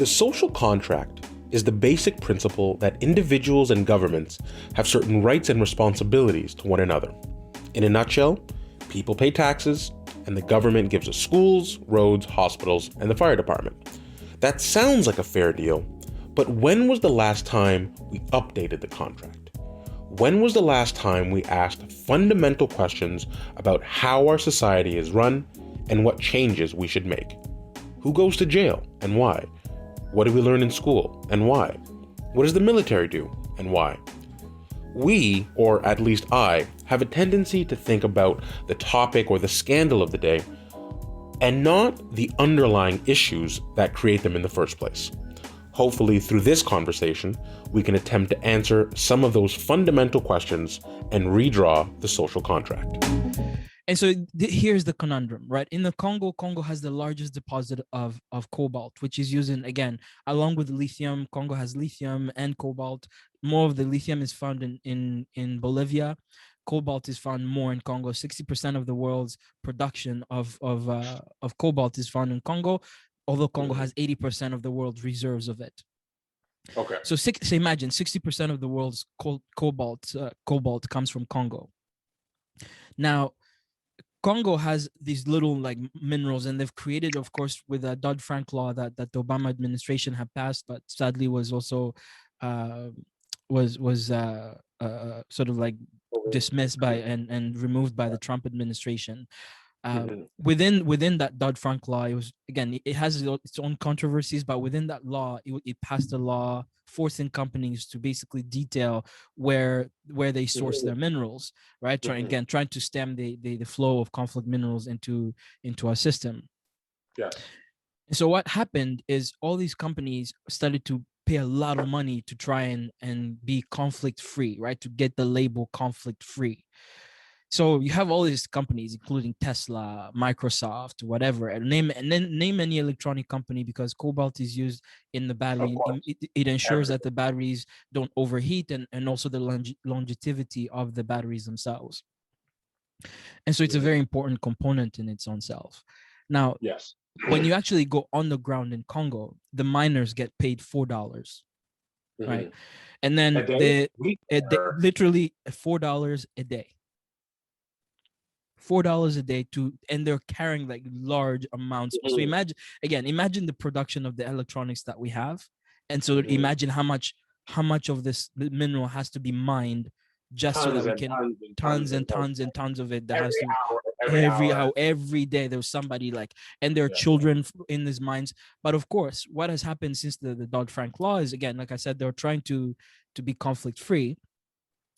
The social contract is the basic principle that individuals and governments have certain rights and responsibilities to one another. In a nutshell, people pay taxes, and the government gives us schools, roads, hospitals, and the fire department. That sounds like a fair deal, but when was the last time we updated the contract? When was the last time we asked fundamental questions about how our society is run and what changes we should make? Who goes to jail and why? What do we learn in school and why? What does the military do and why? We, or at least I, have a tendency to think about the topic or the scandal of the day and not the underlying issues that create them in the first place. Hopefully, through this conversation, we can attempt to answer some of those fundamental questions and redraw the social contract. And so here's the conundrum, right? In the Congo has the largest deposit of cobalt, which is using, again, along with lithium. Congo has lithium and cobalt. More of the lithium is found in Bolivia. Cobalt is found more in Congo. 60% of the world's production of cobalt is found in Congo, although Congo has 80% of the world's reserves of it. Okay. So imagine 60% of the world's cobalt comes from Congo. Now, Congo has these little like minerals, and they've created, of course, with a Dodd-Frank law that the Obama administration had passed, but sadly was also sort of like dismissed by and removed by the Trump administration. Within that Dodd-Frank law, it was, again, it has its own controversies, but within that law, it passed a law forcing companies to basically detail where they source their minerals, right? Trying to stem the flow of conflict minerals into our system. Yeah. So what happened is all these companies started to pay a lot of money to try and be conflict free, right? To get the label conflict free. So you have all these companies, including Tesla, Microsoft, whatever, and name any electronic company, because cobalt is used in the battery. It ensures that the batteries don't overheat, and also the longevity of the batteries themselves. And so it's a very important component in its own self. Now, yes, when you actually go on the ground in Congo, the miners get paid $4, right? And then literally $4 a day. $4 a day and they're carrying like large amounts. So imagine the production of the electronics that we have. And so imagine how much of this mineral has to be mined just so that we can tons and tons of it. That has to every day there's somebody like, and there are children in these mines. But of course, what has happened since the Dodd-Frank law is, again, like I said, they're trying to be conflict free.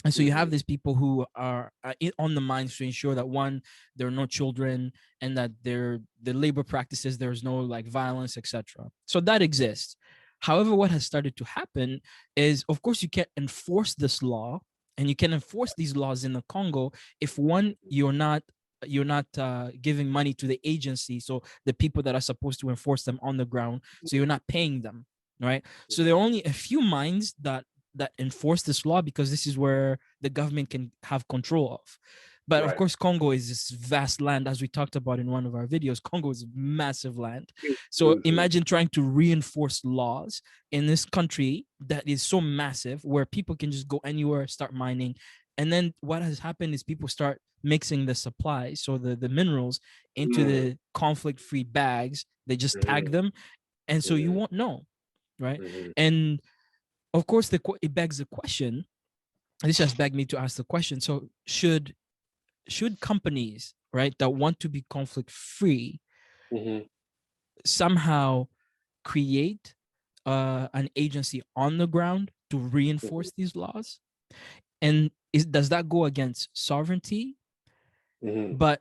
And so you have these people who are on the mines to ensure that, one, there are no children, and that the labor practices, there's no like violence, etc. So that exists. However, what has started to happen is, of course, you can't enforce this law, and you can enforce these laws in the Congo if, one, you're not giving money to the agency, so the people that are supposed to enforce them on the ground, so you're not paying them, right? So there are only a few mines that enforce this law, because this is where the government can have control of. But of course, Congo is this vast land, as we talked about in one of our videos. Congo is massive land. So imagine trying to reinforce laws in this country that is so massive, where people can just go anywhere, start mining. And then what has happened is people start mixing the supplies, so the minerals, into the conflict-free bags. They just tag them. And so you won't know, right? And of course, it begs the question, and this has begged me to ask the question, so should companies, right, that want to be conflict free somehow create an agency on the ground to reinforce these laws? And does that go against sovereignty? But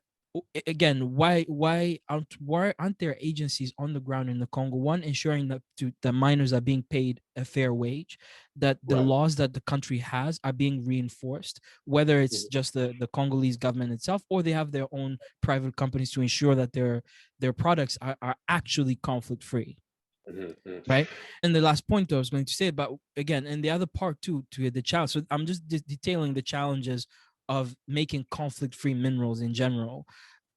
again, why aren't there agencies on the ground in the Congo? One, ensuring that the miners are being paid a fair wage, that the laws that the country has are being reinforced, whether it's just the Congolese government itself, or they have their own private companies to ensure that their products are actually conflict free. Right. And the last point I was going to say about, again, and the other part too, to the challenge. So I'm just detailing the challenges of making conflict-free minerals in general,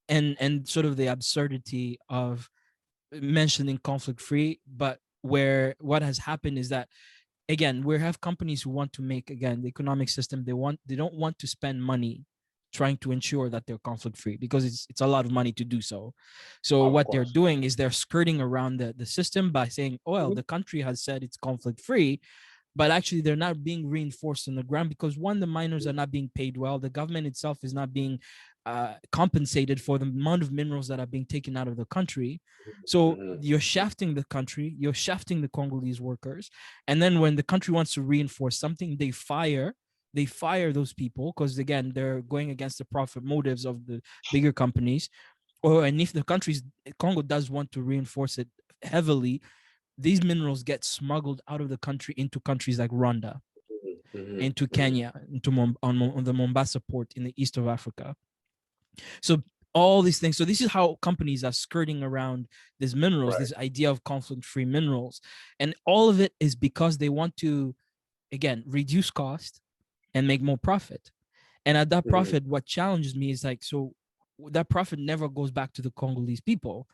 and sort of the absurdity of mentioning conflict-free, but where what has happened is that, again, we have companies who want to make, again, the economic system, they don't want to spend money trying to ensure that they're conflict free, because it's a lot of money to do so. So Of what they're course. doing is they're skirting around the system by saying, oh well, the country has said it's conflict free, but actually they're not being reinforced on the ground, because one, the miners are not being paid well, the government itself is not being compensated for the amount of minerals that are being taken out of the country. So Mhm. you're shafting the country, you're shafting the Congolese workers, and then when the country wants to reinforce something, they fire those people, because again, they're going against the profit motives of the bigger companies. Or, and if the country's, Congo does want to reinforce it heavily, these minerals get smuggled out of the country into countries like Rwanda, Mhm. into Mhm. Kenya, into on the Mombasa port in the east of Africa. So all these things. So this is how companies are skirting around these minerals, Right. this idea of conflict-free minerals, and all of it is because they want to, again, reduce cost and make more profit. And at that Mhm. profit, what challenges me is like, so that profit never goes back to the Congolese people.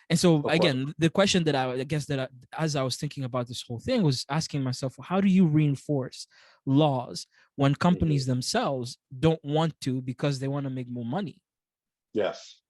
And so Of course. again, the question that I guess that as I was thinking about this whole thing, was asking myself, how do you reinforce laws when Mhm. companies themselves don't want to, because they want to make more money? Yes.